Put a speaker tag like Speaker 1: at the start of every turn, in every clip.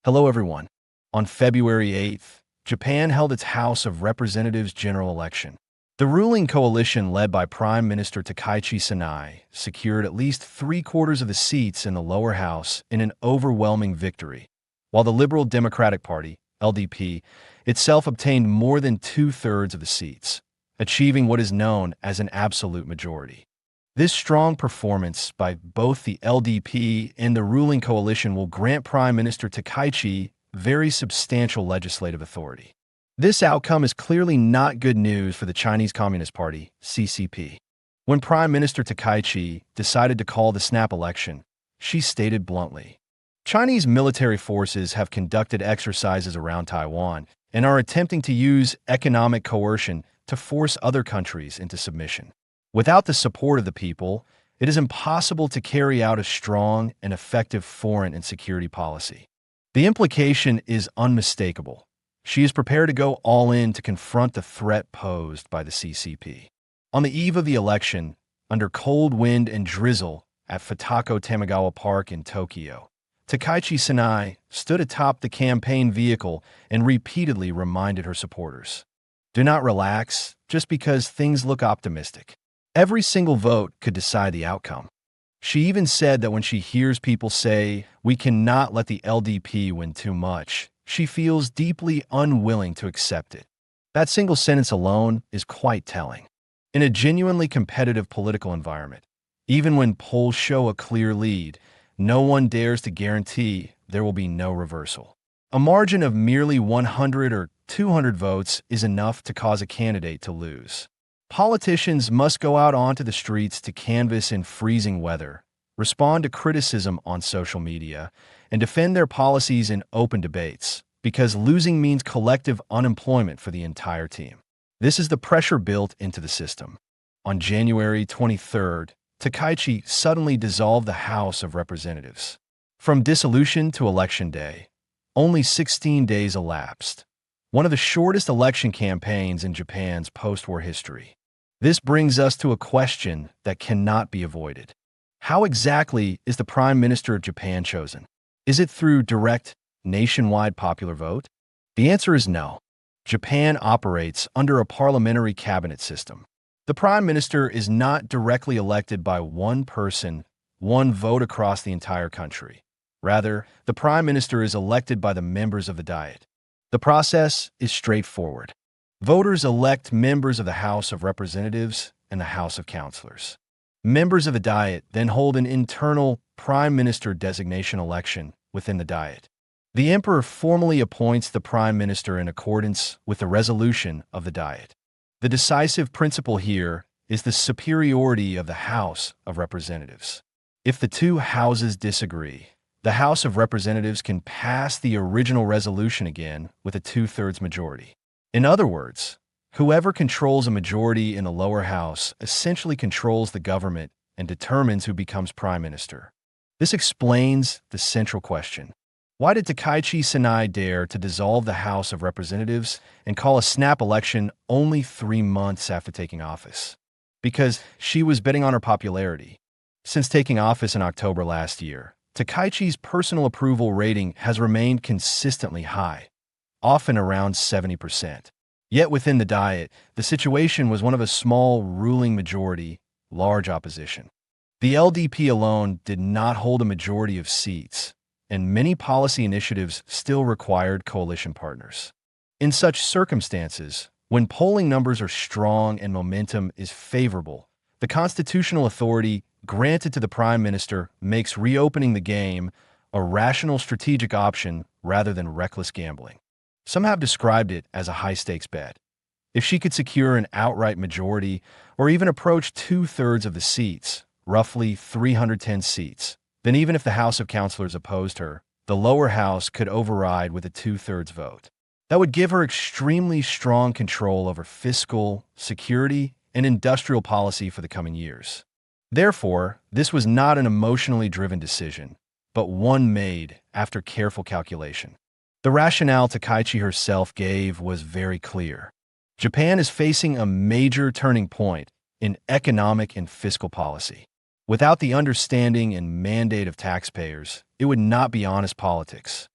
Speaker 1: Hello, everyone. On February 8th, Japan held its House of Representatives general election. The ruling coalition led by Prime Minister Takaichi secured at least three-quarters of the seats in the lower house in an overwhelming victory, while the Liberal Democratic Party, LDP, itself obtained more than two-thirds of the seats, achieving what is known as an absolute majority. This strong performance by both the LDP and the ruling coalition will grant Prime Minister Takaichi very substantial legislative authority. This outcome is clearly not good news for the Chinese Communist Party, CCP. When Prime Minister Takaichi decided to call the snap election, she stated bluntly, "Chinese military forces have conducted exercises around Taiwan and are attempting to use economic coercion to force other countries into submission. Without the support of the people, it is impossible to carry out a strong and effective foreign and security policy." The implication is unmistakable. She is prepared to go all in to confront the threat posed by the CCP. On the eve of the election, under cold wind and drizzle at Futako Tamagawa Park in Tokyo, Takaichi stood atop the campaign vehicle and repeatedly reminded her supporters, "Do not relax just because things look optimistic. Every single vote could decide the outcome." She even said that when she hears people say, "We cannot let the LDP win too much," she feels deeply unwilling to accept it. That single sentence alone is quite telling. In a genuinely competitive political environment, even when polls show a clear lead, no one dares to guarantee there will be no reversal. A margin of merely 100 or 200 votes is enough to cause a candidate to lose. Politicians must go out onto the streets to canvass in freezing weather, respond to criticism on social media, and defend their policies in open debates, because losing means collective unemployment for the entire team. This is the pressure built into the system. On January 23rd, Takaichi suddenly dissolved the House of Representatives. From dissolution to election day, only 16 days elapsed, one of the shortest election campaigns in Japan's post-war history. This brings us to a question that cannot be avoided. How exactly is the Prime Minister of Japan chosen? Is it through direct, nationwide popular vote? The answer is no. Japan operates under a parliamentary cabinet system. The Prime Minister is not directly elected by one person, one vote across the entire country. Rather, the Prime Minister is elected by the members of the Diet. The process is straightforward. Voters elect members of the House of Representatives and the House of Councilors. Members of the Diet then hold an internal Prime Minister designation election within the Diet. The Emperor formally appoints the Prime Minister in accordance with the resolution of the Diet. The decisive principle here is the superiority of the House of Representatives. If the two houses disagree, the House of Representatives can pass the original resolution again with a two-thirds majority. In other words, whoever controls a majority in the lower house essentially controls the government and determines who becomes prime minister. This explains the central question. Why did Takaichi dare to dissolve the House of Representatives and call a snap election only 3 months after taking office? Because she was betting on her popularity. Since taking office in October last year, Takaichi's personal approval rating has remained consistently high, often around 70%. Yet within the Diet, the situation was one of a small ruling majority, large opposition. The LDP alone did not hold a majority of seats, and many policy initiatives still required coalition partners. In such circumstances, when polling numbers are strong and momentum is favorable, the constitutional authority granted to the Prime Minister makes reopening the game a rational strategic option rather than reckless gambling. Some have described it as a high-stakes bet. If she could secure an outright majority or even approach two-thirds of the seats, roughly 310 seats, then even if the House of Councilors opposed her, the lower house could override with a two-thirds vote. That would give her extremely strong control over fiscal, security, and industrial policy for the coming years. Therefore, this was not an emotionally driven decision, but one made after careful calculation. The rationale Takaichi herself gave was very clear. Japan is facing a major turning point in economic and fiscal policy. Without the understanding and mandate of taxpayers, it would not be honest politics.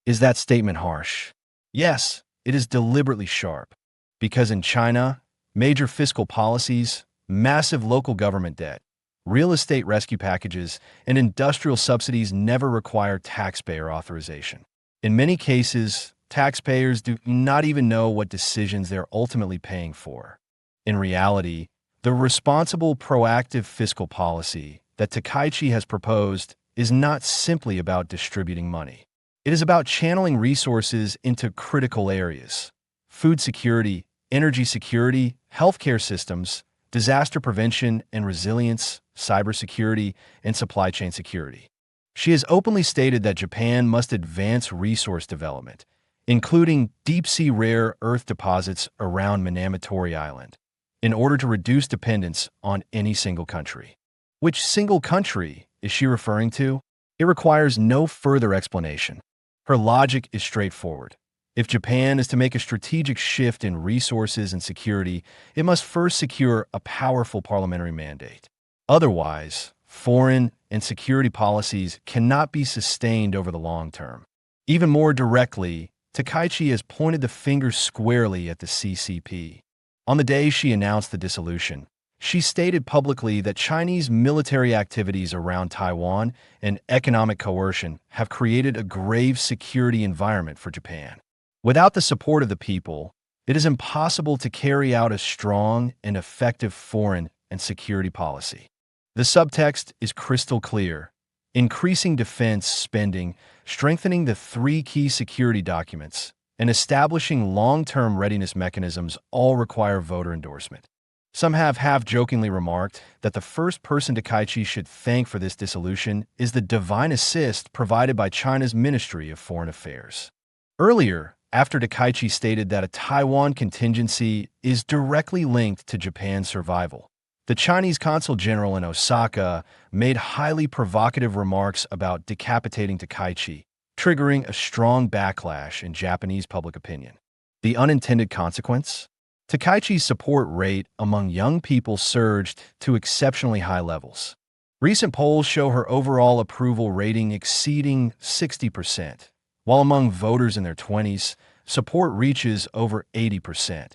Speaker 1: Is that statement harsh? Yes, it is deliberately sharp. Because in China, major fiscal policies, massive local government debt, real estate rescue packages, and industrial subsidies never require taxpayer authorization. In many cases, taxpayers do not even know what decisions they're ultimately paying for. In reality, the responsible, proactive fiscal policy that Takaichi has proposed is not simply about distributing money. It is about channeling resources into critical areas: food security, energy security, healthcare systems, disaster prevention and resilience, cybersecurity, and supply chain security. She has openly stated that Japan must advance resource development, including deep-sea rare earth deposits around Minamotori Island, in order to reduce dependence on any single country. Which single country is she referring to? It requires no further explanation. Her logic is straightforward. If Japan is to make a strategic shift in resources and security, it must first secure a powerful parliamentary mandate. Otherwise, foreign and security policies cannot be sustained over the long term. Even more directly, Takaichi has pointed the finger squarely at the CCP. On the day she announced the dissolution, she stated publicly that Chinese military activities around Taiwan and economic coercion have created a grave security environment for Japan. Without the support of the people, it is impossible to carry out a strong and effective foreign and security policy. The subtext is crystal clear: increasing defense spending, strengthening the three key security documents, and establishing long-term readiness mechanisms all require voter endorsement. Some have half-jokingly remarked that the first person Takaichi should thank for this dissolution is the divine assist provided by China's Ministry of Foreign Affairs. Earlier, after Takaichi stated that a Taiwan contingency is directly linked to Japan's survival, the Chinese consul general in Osaka made highly provocative remarks about decapitating Takaichi, triggering a strong backlash in Japanese public opinion. The unintended consequence? Takaichi's support rate among young people surged to exceptionally high levels. Recent polls show her overall approval rating exceeding 60%, while among voters in their 20s, support reaches over 80%,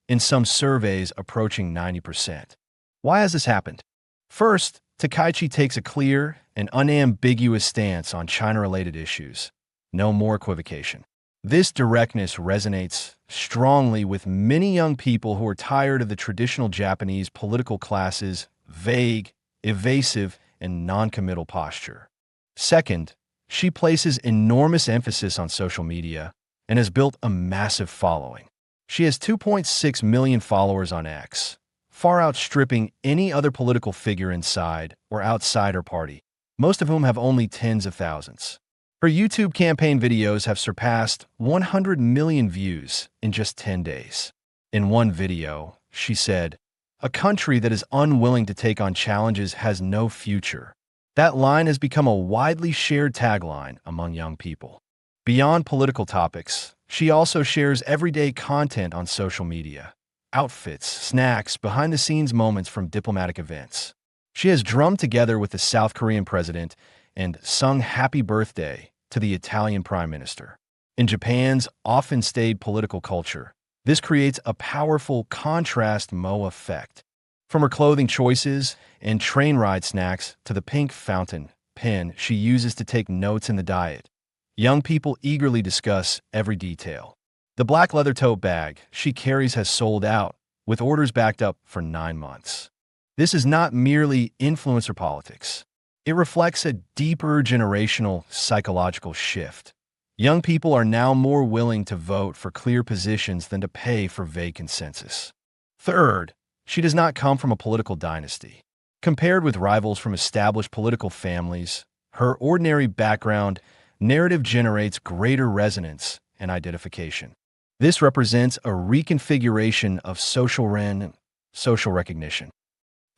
Speaker 1: in some surveys approaching 90%. Why has this happened? First, Takaichi takes a clear and unambiguous stance on China-related issues. No more equivocation. This directness resonates strongly with many young people who are tired of the traditional Japanese political class's vague, evasive, and non-committal posture. Second, she places enormous emphasis on social media and has built a massive following. She has 2.6 million followers on X, far outstripping any other political figure inside or outside her party, most of whom have only tens of thousands. Her YouTube campaign videos have surpassed 100 million views in just 10 days. In one video, she said, "A country that is unwilling to take on challenges has no future." That line has become a widely shared tagline among young people. Beyond political topics, she also shares everyday content on social media: outfits, snacks, behind-the-scenes moments from diplomatic events. She has drummed together with the South Korean president and sung happy birthday to the Italian prime minister. In Japan's often-staid political culture, this creates a powerful contrast-mo effect. From her clothing choices and train ride snacks to the pink fountain pen she uses to take notes in the diet, young people eagerly discuss every detail. The black leather tote bag she carries has sold out, with orders backed up for 9 months. This is not merely influencer politics. It reflects a deeper generational psychological shift. Young people are now more willing to vote for clear positions than to pay for vague consensus. Third, she does not come from a political dynasty. Compared with rivals from established political families, her ordinary background narrative generates greater resonance and identification. This represents a reconfiguration of social recognition.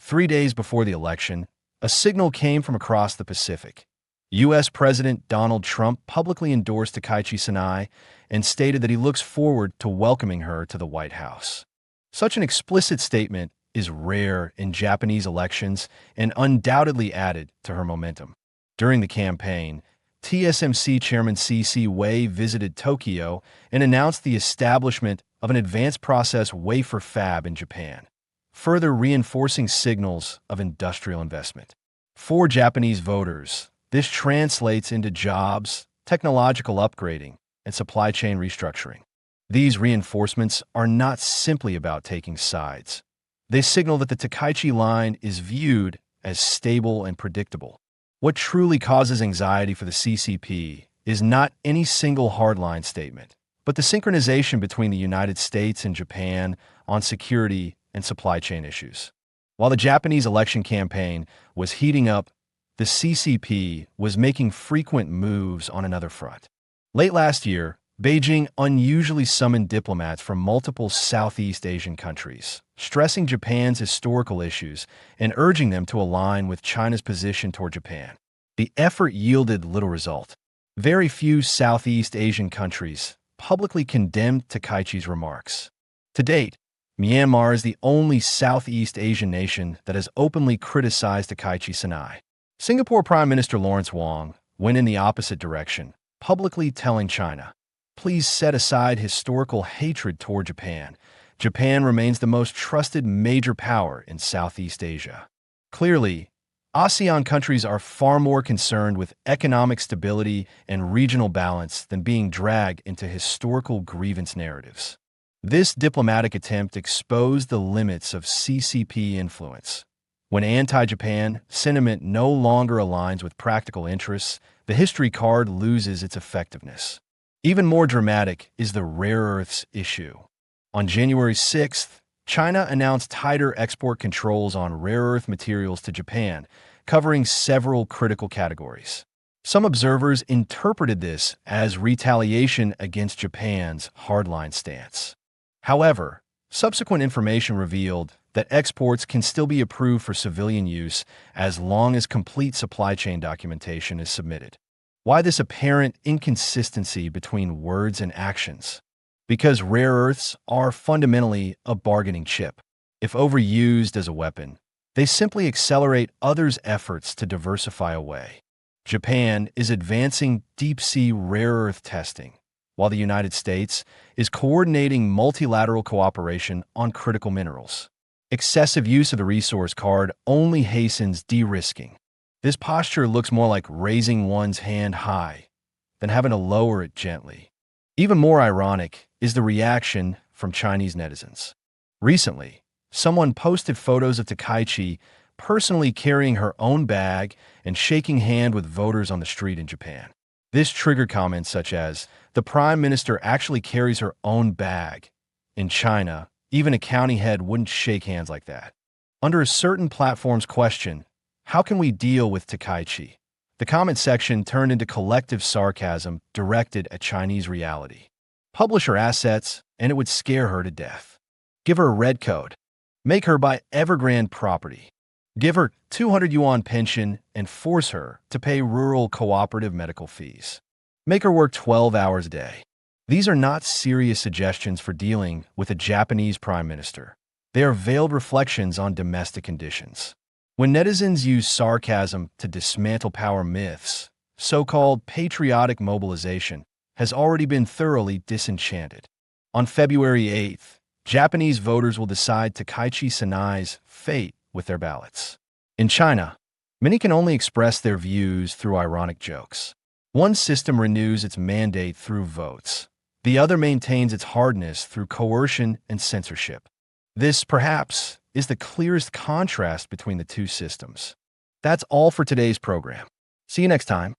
Speaker 1: 3 days before the election, a signal came from across the Pacific. U.S. President Donald Trump publicly endorsed Takaichi Sanae and stated that he looks forward to welcoming her to the White House. Such an explicit statement is rare in Japanese elections and undoubtedly added to her momentum. During the campaign, TSMC Chairman C.C. Wei visited Tokyo and announced the establishment of an advanced process wafer fab in Japan, further reinforcing signals of industrial investment. For Japanese voters, this translates into jobs, technological upgrading, and supply chain restructuring. These reinforcements are not simply about taking sides. They signal that the Takaichi line is viewed as stable and predictable. What truly causes anxiety for the CCP is not any single hardline statement, but the synchronization between the United States and Japan on security and supply chain issues. While the Japanese election campaign was heating up, the CCP was making frequent moves on another front. Late last year, Beijing unusually summoned diplomats from multiple Southeast Asian countries, stressing Japan's historical issues and urging them to align with China's position toward Japan. The effort yielded little result. Very few Southeast Asian countries publicly condemned Takaichi's remarks. To date, Myanmar is the only Southeast Asian nation that has openly criticized Takaichi Sinai. Singapore Prime Minister Lawrence Wong went in the opposite direction, publicly telling China, "Please set aside historical hatred toward Japan. Japan remains the most trusted major power in Southeast Asia." Clearly, ASEAN countries are far more concerned with economic stability and regional balance than being dragged into historical grievance narratives. This diplomatic attempt exposed the limits of CCP influence. When anti-Japan sentiment no longer aligns with practical interests, the history card loses its effectiveness. Even more dramatic is the rare earths issue. On January 6th, China announced tighter export controls on rare earth materials to Japan, covering several critical categories. Some observers interpreted this as retaliation against Japan's hardline stance. However, subsequent information revealed that exports can still be approved for civilian use as long as complete supply chain documentation is submitted. Why this apparent inconsistency between words and actions? Because rare earths are fundamentally a bargaining chip. If overused as a weapon, they simply accelerate others' efforts to diversify away. Japan is advancing deep-sea rare earth testing, while the United States is coordinating multilateral cooperation on critical minerals. Excessive use of the resource card only hastens de-risking. This posture looks more like raising one's hand high than having to lower it gently. Even more ironic is the reaction from Chinese netizens. Recently, someone posted photos of Takaichi personally carrying her own bag and shaking hands with voters on the street in Japan. This triggered comments such as, "The Prime Minister actually carries her own bag." In China, even a county head wouldn't shake hands like that. Under a certain platform's question, "How can we deal with Takaichi?" the comment section turned into collective sarcasm directed at Chinese reality. Publish her assets, and it would scare her to death. Give her a red code. Make her buy Evergrande property. Give her 200 yuan pension and force her to pay rural cooperative medical fees. Make her work 12 hours a day. These are not serious suggestions for dealing with a Japanese prime minister. They are veiled reflections on domestic conditions. When netizens use sarcasm to dismantle power myths, so-called patriotic mobilization has already been thoroughly disenchanted. On February 8th, Japanese voters will decide Takaichi Sinai's fate with their ballots. In China, many can only express their views through ironic jokes. One system renews its mandate through votes. The other maintains its hardness through coercion and censorship. This, perhaps, is the clearest contrast between the two systems. That's all for today's program. See you next time.